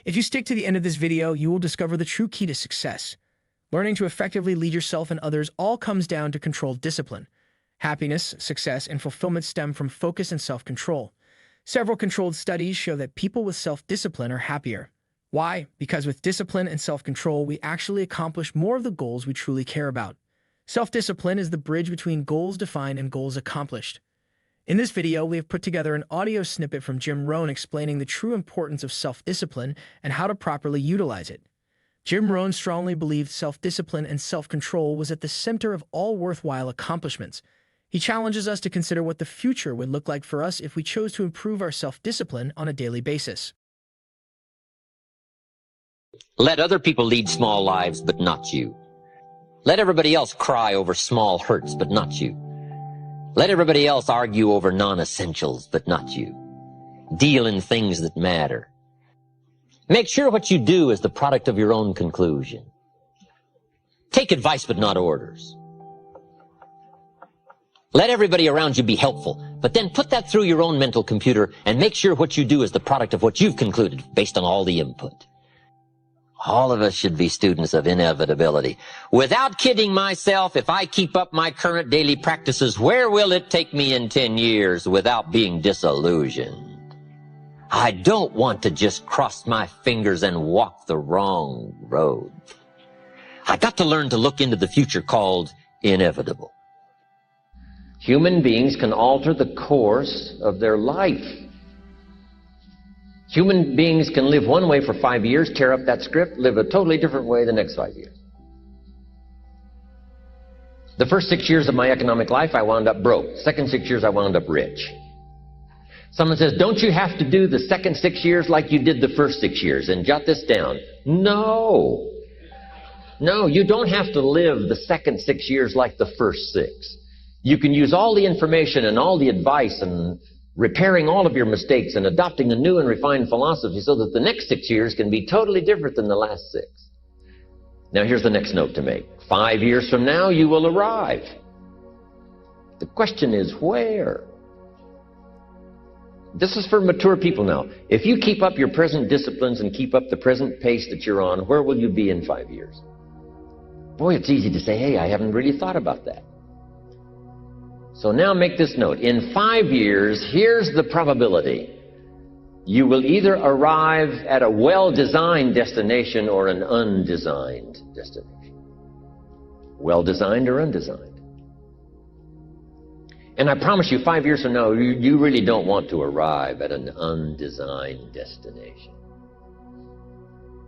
If you stick to the end of this video, you will discover the true key to success. Learning to effectively lead yourself and others all comes down to controlled discipline. Happiness, success, and fulfillment stem from focus and self-control. Several controlled studies show that people with self-discipline are happier. Why? Because with discipline and self-control, we actually accomplish more of the goals we truly care about. Self-discipline is the bridge between goals defined and goals accomplished. In this video, we have put together an audio snippet from Jim Rohn explaining the true importance of self-discipline and how to properly utilize it. Jim Rohn strongly believed self-discipline and self-control was at the center of all worthwhile accomplishments. He challenges us to consider what the future would look like for us if we chose to improve our self-discipline on a daily basis. Let other people lead small lives, but not you. Let everybody else cry over small hurts, but not you. Let everybody else argue over non-essentials, but not you. Deal in things that matter. Make sure what you do is the product of your own conclusion. Take advice, but not orders. Let everybody around you be helpful, but then put that through your own mental computer and make sure what you do is the product of what you've concluded based on all the input. All of us should be students of inevitability. Without kidding myself, if I keep up my current daily practices, where will it take me in 10 years without being disillusioned? I don't want to just cross my fingers and walk the wrong road. I got to learn to look into the future called inevitable. Human beings can alter the course of their life. Human beings can live one way for 5 years, tear up that script, live a totally different way the next 5 years. The first 6 years of my economic life, I wound up broke. Second 6 years, I wound up rich. Someone says, don't you have to do the second 6 years like you did the first 6 years? And jot this down. No. No, you don't have to live the second 6 years like the first 6. You can use all the information and all the advice and repairing all of your mistakes and adopting a new and refined philosophy so that the next 6 years can be totally different than the last 6. Now here's the next note to make. 5 years from now, you will arrive. The question is where? This is for mature people now. If you keep up your present disciplines and keep up the present pace that you're on, where will you be in 5 years? Boy, it's easy to say, hey, I haven't really thought about that. So now make this note. In 5 years, here's the probability. You will either arrive at a well-designed destination or an undesigned destination. Well-designed or undesigned. And I promise you, 5 years from now, you really don't want to arrive at an undesigned destination.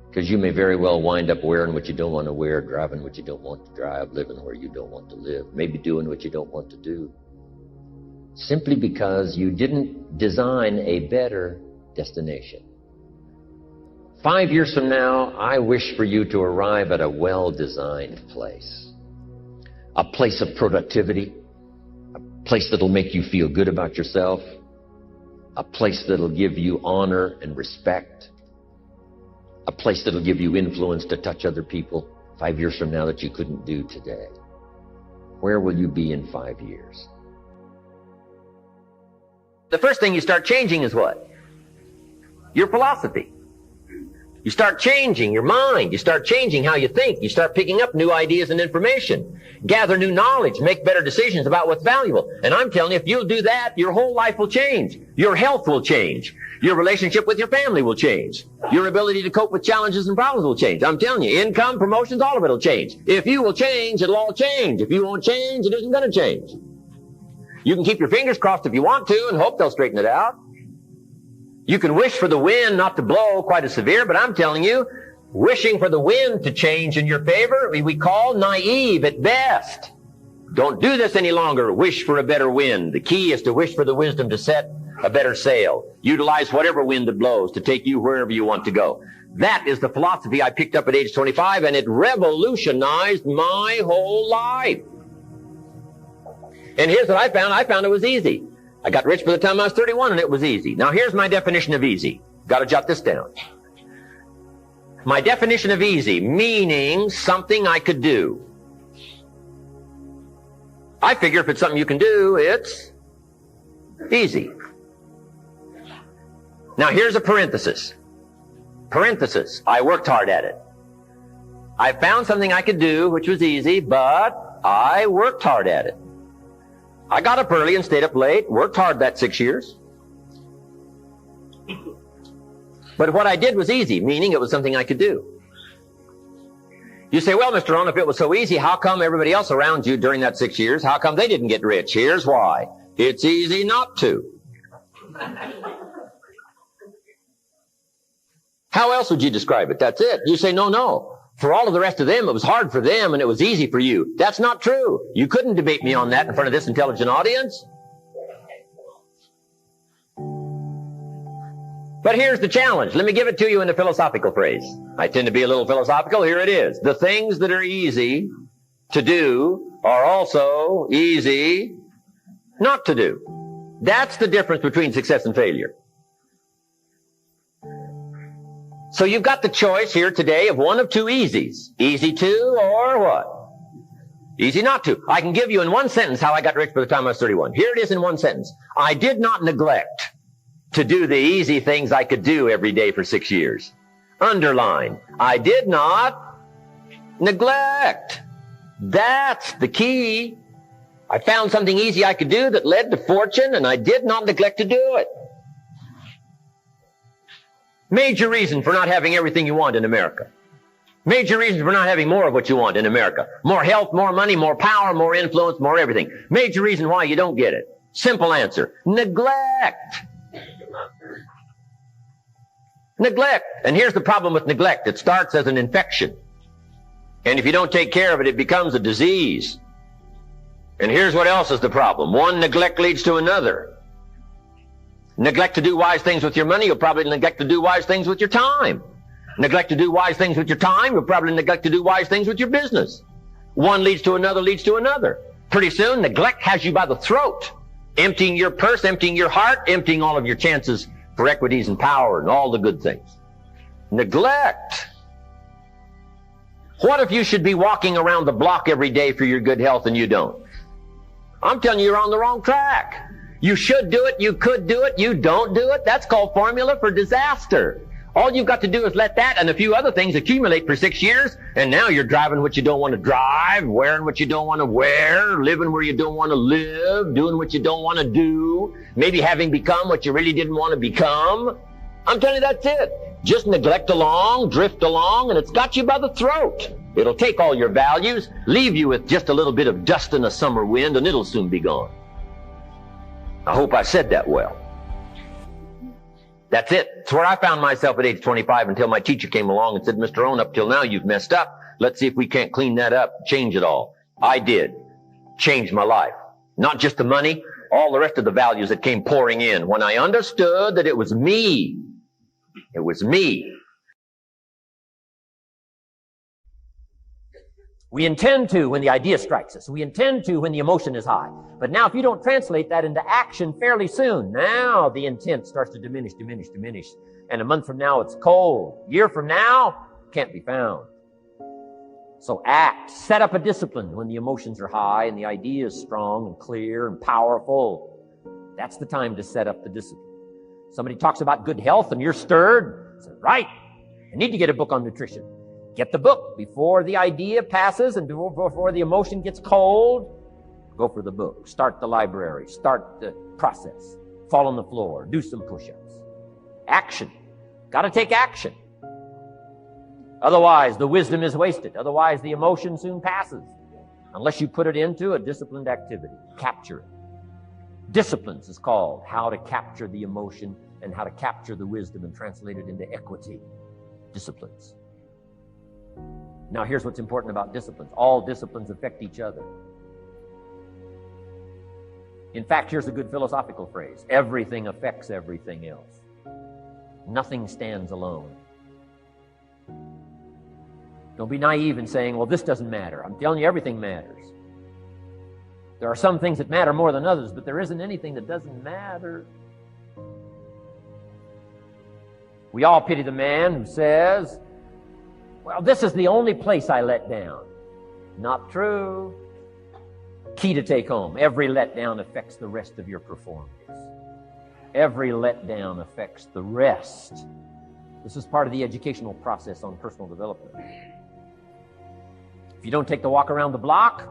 Because you may very well wind up wearing what you don't want to wear, driving what you don't want to drive, living where you don't want to live, maybe doing what you don't want to do. Simply because you didn't design a better destination. 5 years from now, I wish for you to arrive at a well-designed place. A place of productivity, a place that'll make you feel good about yourself, a place that'll give you honor and respect, a place that'll give you influence to touch other people 5 years from now that you couldn't do today. Where will you be in 5 years? The first thing you start changing is what? Your philosophy. You start changing your mind. You start changing how you think. You start picking up new ideas and information. Gather new knowledge. Make better decisions about what's valuable. And I'm telling you, if you'll do that, your whole life will change. Your health will change. Your relationship with your family will change. Your ability to cope with challenges and problems will change. I'm telling you, income, promotions, all of it will change. If you will change, it'll all change. If you won't change, it isn't going to change. You can keep your fingers crossed if you want to and hope they'll straighten it out. You can wish for the wind not to blow quite as severe, but I'm telling you, wishing for the wind to change in your favor, we call naive at best. Don't do this any longer. Wish for a better wind. The key is to wish for the wisdom to set a better sail. Utilize whatever wind that blows to take you wherever you want to go. That is the philosophy I picked up at age 25, and it revolutionized my whole life. And here's what I found. I found it was easy. I got rich by the time I was 31, and it was easy. Now, here's my definition of easy. Got to jot this down. My definition of easy, meaning something I could do. I figure if it's something you can do, it's easy. Now, here's a parenthesis. Parenthesis, I worked hard at it. I found something I could do, which was easy, but I worked hard at it. I got up early and stayed up late, worked hard that 6 years. But what I did was easy, meaning it was something I could do. You say, well, Mr. Rohn, if it was so easy, how come everybody else around you during that 6 years, how come they didn't get rich? Here's why. It's easy not to. How else would you describe it? That's it. You say, no. For all of the rest of them, it was hard for them and it was easy for you. That's not true. You couldn't debate me on that in front of this intelligent audience. But here's the challenge. Let me give it to you in a philosophical phrase. I tend to be a little philosophical. Here it is. The things that are easy to do are also easy not to do. That's the difference between success and failure. So you've got the choice here today of one of two easies. Easy to or what? Easy not to. I can give you in one sentence how I got rich by the time I was 31. Here it is in one sentence. I did not neglect to do the easy things I could do every day for 6 years. Underline. I did not neglect. That's the key. I found something easy I could do that led to fortune, and I did not neglect to do it. Major reason for not having everything you want in America. Major reason for not having more of what you want in America. More health, more money, more power, more influence, more everything. Major reason why you don't get it. Simple answer. Neglect. Neglect. And here's the problem with neglect. It starts as an infection. And if you don't take care of it, it becomes a disease. And here's what else is the problem. One neglect leads to another. Neglect to do wise things with your money, you'll probably neglect to do wise things with your time. Neglect to do wise things with your time, you'll probably neglect to do wise things with your business. One leads to another, leads to another. Pretty soon, neglect has you by the throat, emptying your purse, emptying your heart, emptying all of your chances for equities and power and all the good things. Neglect. What if you should be walking around the block every day for your good health and you don't? I'm telling you, you're on the wrong track. You should do it, you could do it, you don't do it. That's called formula for disaster. All you've got to do is let that and a few other things accumulate for 6 years, and now you're driving what you don't want to drive, wearing what you don't want to wear, living where you don't want to live, doing what you don't want to do, maybe having become what you really didn't want to become. I'm telling you, that's it. Just neglect along, drift along, and it's got you by the throat. It'll take all your values, leave you with just a little bit of dust in a summer wind, and it'll soon be gone. I hope I said that well. That's it. It's where I found myself at age 25 until my teacher came along and said, Mr. Rohn, up till now you've messed up. Let's see if we can't clean that up, change it all. I did. Changed my life. Not just the money, all the rest of the values that came pouring in when I understood that it was me. It was me. We intend to when the idea strikes us. We intend to when the emotion is high. But now if you don't translate that into action fairly soon, now the intent starts to diminish. And a month from now it's cold. A year from now, can't be found. So act. Set up a discipline when the emotions are high and the idea is strong and clear and powerful. That's the time to set up the discipline. Somebody talks about good health and you're stirred. Say, right, I need to get a book on nutrition. Get the book before the idea passes and before the emotion gets cold. Go for the book. Start the library. Start the process. Fall on the floor. Do some push-ups. Action. Got to take action. Otherwise, the wisdom is wasted. Otherwise, the emotion soon passes. Unless you put it into a disciplined activity. Capture it. Disciplines is called how to capture the emotion and how to capture the wisdom and translate it into equity. Disciplines. Now, here's what's important about disciplines. All disciplines affect each other. In fact, here's a good philosophical phrase. Everything affects everything else. Nothing stands alone. Don't be naive in saying, well, this doesn't matter. I'm telling you, everything matters. There are some things that matter more than others, but there isn't anything that doesn't matter. We all pity the man who says, well, this is the only place I let down. Not true. Key to take home. Every letdown affects the rest of your performance. Every letdown affects the rest This is part of the educational process on personal development. If you don't take the walk around the block,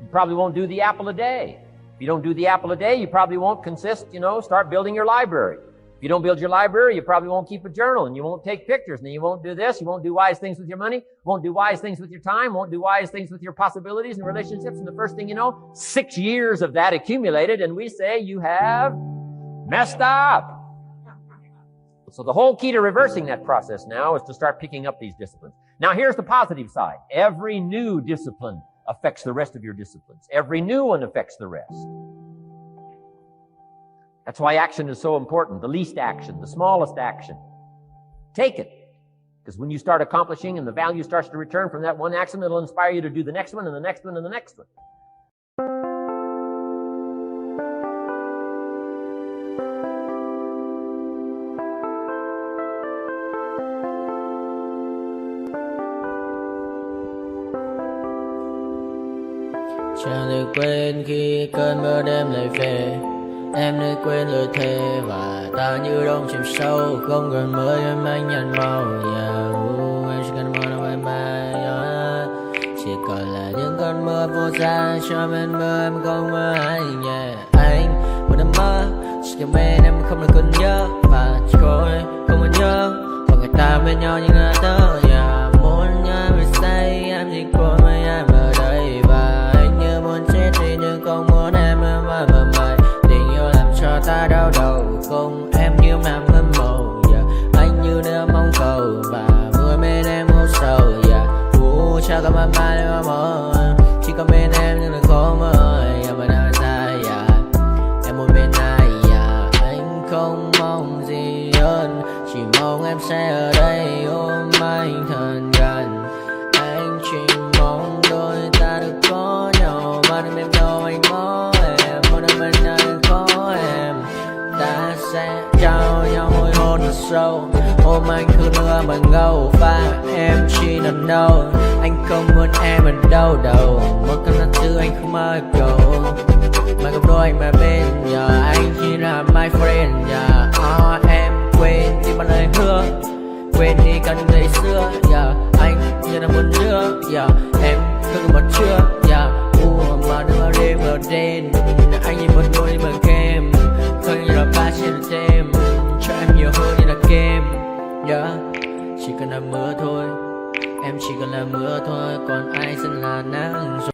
you probably won't do the apple a day. If you don't do the apple a day, you probably won't start building your library. If you don't build your library, you probably won't keep a journal, and you won't take pictures, and then you won't do this, you won't do wise things with your money, won't do wise things with your time, won't do wise things with your possibilities and relationships, and the first thing you know, 6 years of that accumulated, and we say you have messed up. So the whole key to reversing that process now is to start picking up these disciplines. Now here's the positive side. Every new discipline affects the rest of your disciplines. Every new one affects the rest. That's why action is so important. The least action, the smallest action. Take it. Because when you start accomplishing and the value starts to return from that one action, it'll inspire you to do the next one and the next one and the next one. Chẳng được quên khi cơn mưa đêm lại về. Em đã quên lời thề và ta như đông chìm sâu. Không còn mới em anh nhận màu. Em chỉ cần mơ đâu em bay. Chỉ còn là những cơn mưa vô giá. Cho bên mơ em không mơ anh. Anh một đêm mơ. Chỉ cần bên em không được cơn nhớ. Và chỉ có em không muốn nhớ. Và người ta bên nhau như ngã tớ. Muốn nhớ về say em chỉ có mấy em ở đây. Và anh như muốn chết đi nhưng không muốn em mơ mày. Tình yêu làm cho ta đau đầu. Cùng em như làm hâm mộ. Anh như đeo mong cầu. Và mưa bên em ngô sầu. Chắc cả mắt mai em mơ. Chỉ có bên em nhưng đừng khó mơ. Mà đã ra em muốn bên ai. Anh không mong gì hơn. Chỉ mong em sẽ ở đây ôm anh thật gần. Anh chỉ mong đôi ta được có nhau. Mà đừng em đâu anh có em. Một đêm bên anh có em. Ta sẽ trao nhau môi hôn thật sâu. Ôm anh cứ nữa bằng gâu. Và em chỉ nằm đâu. Anh không muốn em ở đâu đâu. Một cơn nắng thứ anh không mơ cầu. Mà gặp đôi anh mà bên giờ. Anh chỉ là my friend. Em quên đi bao lời hứa. Quên đi cả những ngày xưa. Anh như là một đứa. Em cứ một chưa. Mà đêm đêm ở đêm. Anh như một đôi đi bằng kem. Không như là ba trên đêm. Cho em nhiều hơn như là kem. Chỉ cần là mưa thôi. Em chỉ cần là mưa thôi. Còn ai sẽ là nắng rồi.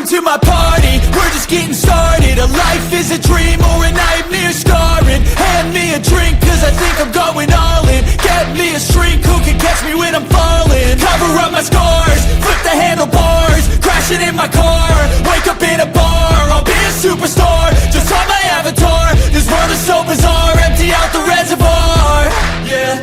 Welcome to my party, we're just getting started. A life is a dream or a nightmare scarring. Hand me a drink cause I think I'm going all in. Get me a shrink who can catch me when I'm falling. Cover up my scars, flip the handlebars, crashing in my car, wake up in a bar. I'll be a superstar, just on my avatar. This world is so bizarre, empty out the reservoir. Yeah,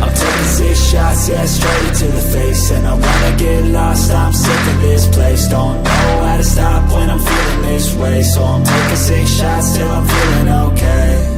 I'm taking 6 shots, yeah, straight to the face. And I wanna get lost, I'm sick of this place. Don't know how to stop when I'm feeling this way. So I'm taking 6 shots till I'm feeling okay.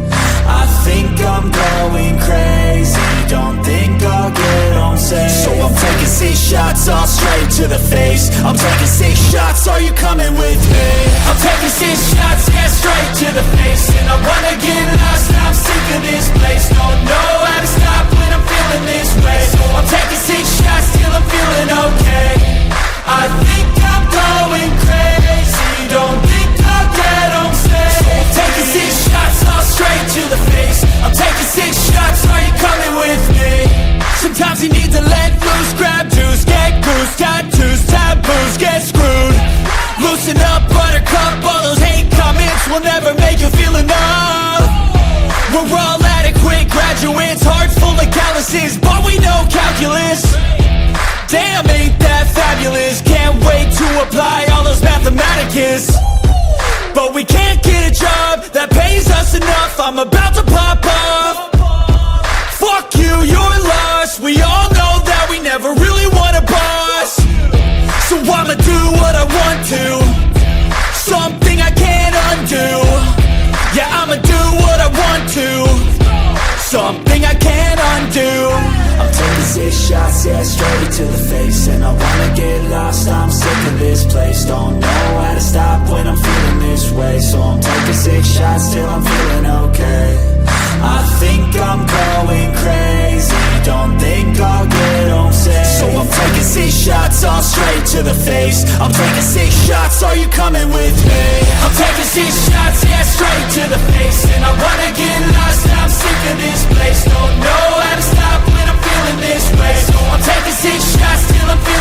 I think I'm going crazy, don't think I'll get on safe. So I'm taking 6 shots, all straight to the face. I'm taking 6 shots, are you coming with me? I'm taking 6 shots, yeah, straight to the face. And I wanna get lost, I'm sick of this place. Don't know how to stop when I'm feeling this way. So I'm taking 6 shots till I'm feeling okay. I think I'm going crazy, don't think I'll get on safe. So I'm taking 6 shots, all straight to the face. I'm taking 6 shots, are you coming with me? Sometimes you need to let loose, grab juice, get goose, tattoos, taboos, get screwed. Loosen up, buttercup, all those hate comments will never make you feel enough. We're all adequate graduates, hearts full of calluses, but we know calculus. Damn, ain't that fabulous? Can't wait to apply all those mathematicus. But we can't get a job that pays us enough. I'm about to pop off. Fuck you, you're lost. We all know that we never really want a boss. So I'ma do what I want to, something I can't undo. Yeah, I'ma do what I want to, something I can't undo. I'm taking 6 shots, yeah, straight to the face. And I wanna get lost, I'm sick of this place. Don't know how to stop when I'm feeling this way. So I'm taking 6 shots till I'm feeling okay. I think I'm going crazy, don't think I'll get home safe. So I'm taking 6 shots, all straight to the face. I'm taking 6 shots, are you coming with me? I'm taking 6 shots, yeah, straight to the face. And I wanna get lost, I'm sick of this place. Don't know how to stop when I'm feeling this way. So I'm taking 6 shots till I'm feeling